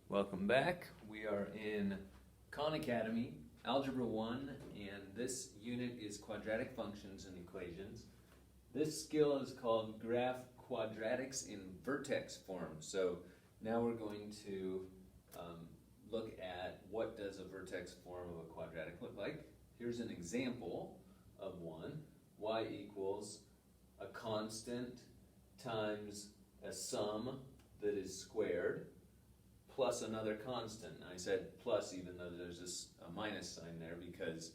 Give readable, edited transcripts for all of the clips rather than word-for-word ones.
Welcome back. We are in Khan Academy, Algebra 1, and this unit is quadratic functions and equations. This skill is called graph quadratics in vertex form. So now we're going to look at what does a vertex form of a quadratic look like. Here's an example of one. Y equals a constant times a sum that is squared plus another constant. I said plus even though there's a minus sign there because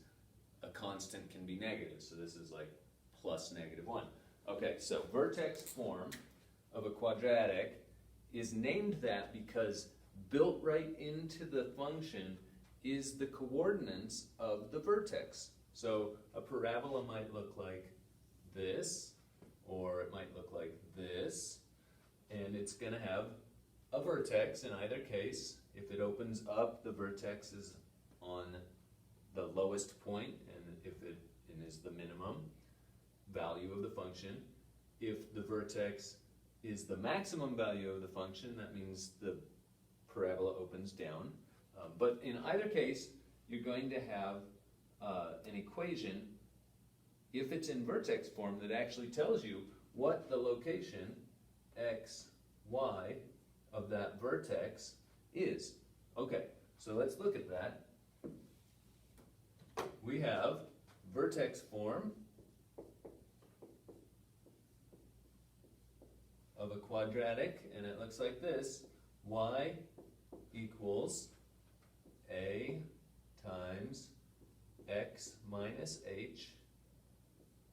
a constant can be negative. So this is like plus -1. Okay, so vertex form of a quadratic is named that because built right into the function is the coordinates of the vertex. So a parabola might look like this, or it might look like this, and it's going to have a vertex in either case. If it opens up, the vertex is on the lowest point, and if it is the minimum value of the function. If the vertex is the maximum value of the function, that means the parabola opens down. But in either case, you're going to have an equation, if it's in vertex form, that actually tells you what the location x, y of that vertex is. Okay, so let's look at that. We have vertex form of a quadratic, and it looks like this. Y equals a times x minus h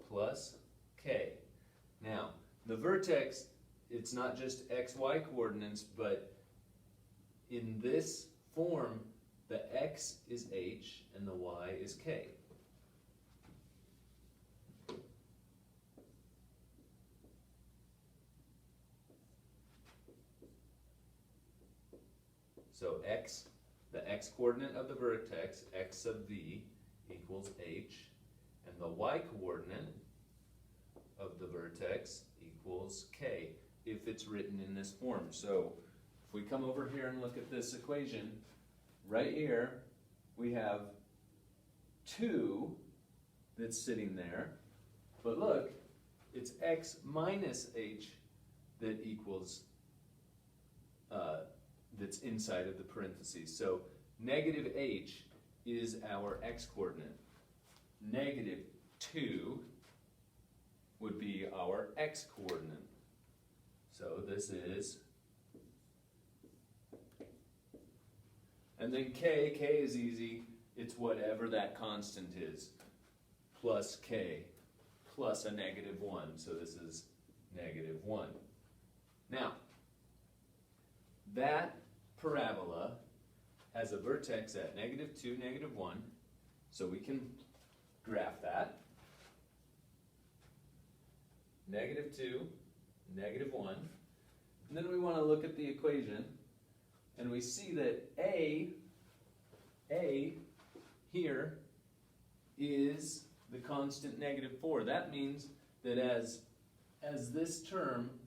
plus k. Now, the vertex, it's not just x, y coordinates, but in this form, the x is h and the y is k. So x, the x coordinate of the vertex, x of v, equals h, and the y coordinate of the vertex equals k, if it's written in this form. So if we come over here and look at this equation, right here we have 2 that's sitting there, but look, it's x minus h that equals that's inside of the parentheses. So negative h is our x coordinate. -2 would be our x coordinate. So this is, and then k is easy. It's whatever that constant is, plus k, plus a -1. So this is -1. Now, that parabola has a vertex at -2, -1, so we can graph that. -2, -1. And then we want to look at the equation, and we see that a here is the constant -4. That means that as this term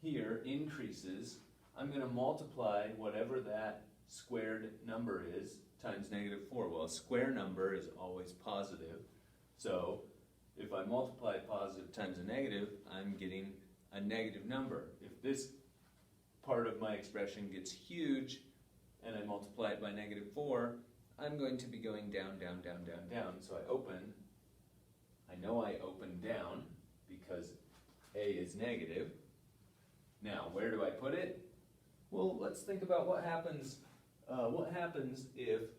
here increases, I'm going to multiply whatever that squared number is times -4. Well, a square number is always positive. So if I multiply positive times a negative, I'm getting a negative number. If this part of my expression gets huge and I multiply it by -4, I'm going to be going down, down, down, down, down. So I know I open down because a is negative. Now, where do I put it? Well, let's think about what happens if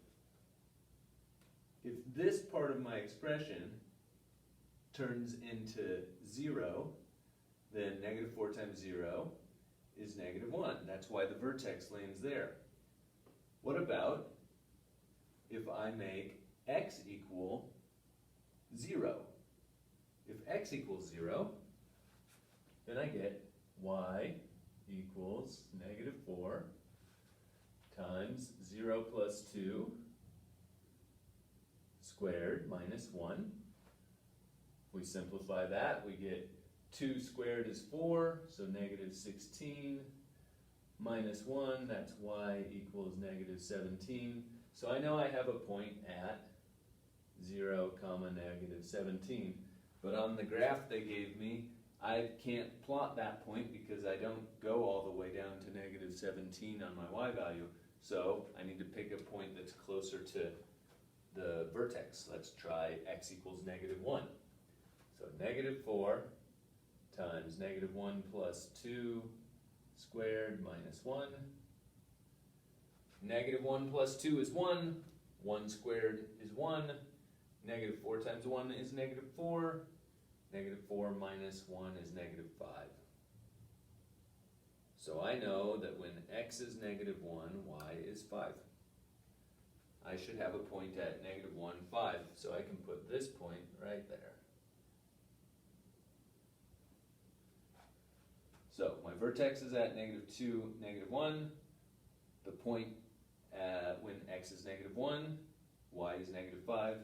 this part of my expression turns into 0, then -4 times 0 is -1. That's why the vertex lands there. What about if I make x equal 0? If x equals 0, then I get y equals -4 times 0 plus 2 squared minus 1. If we simplify that, we get 2 squared is 4, so -16 minus 1, that's y equals negative 17. So I know I have a point at 0, comma, negative 17. But on the graph they gave me, I can't plot that point because I don't go all the way down to negative 17 on my y value. So I need to pick a point that's closer to the vertex. Let's try x equals negative 1. So negative 4 times negative 1 plus 2 squared minus 1. Negative 1 plus 2 is 1. 1 squared is 1. Negative 4 times 1 is negative 4. Negative 4 minus 1 is negative 5. So I know that when x is negative 1, y is 5. I should have a point at negative 1, 5. So I can put this point right there. So my vertex is at negative 2, negative 1. The point when x is negative 1, y is negative 5.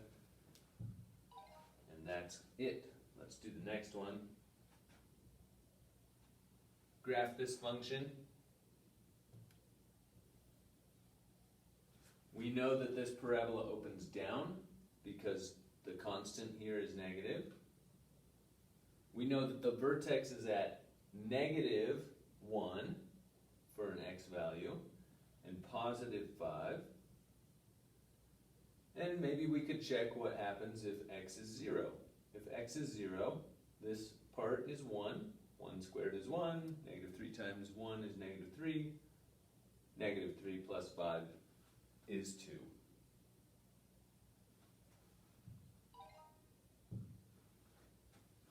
And that's it. Let's do the next one. Graph this function. We know that this parabola opens down because the constant here is negative. We know that the vertex is at negative 1 for an x value and positive 5. And maybe we could check what happens if x is 0. If x is 0, this part is 1. 1 squared is 1. Negative 3 times 1 is negative 3. Negative 3 plus 5 is 2.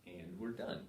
And we're done.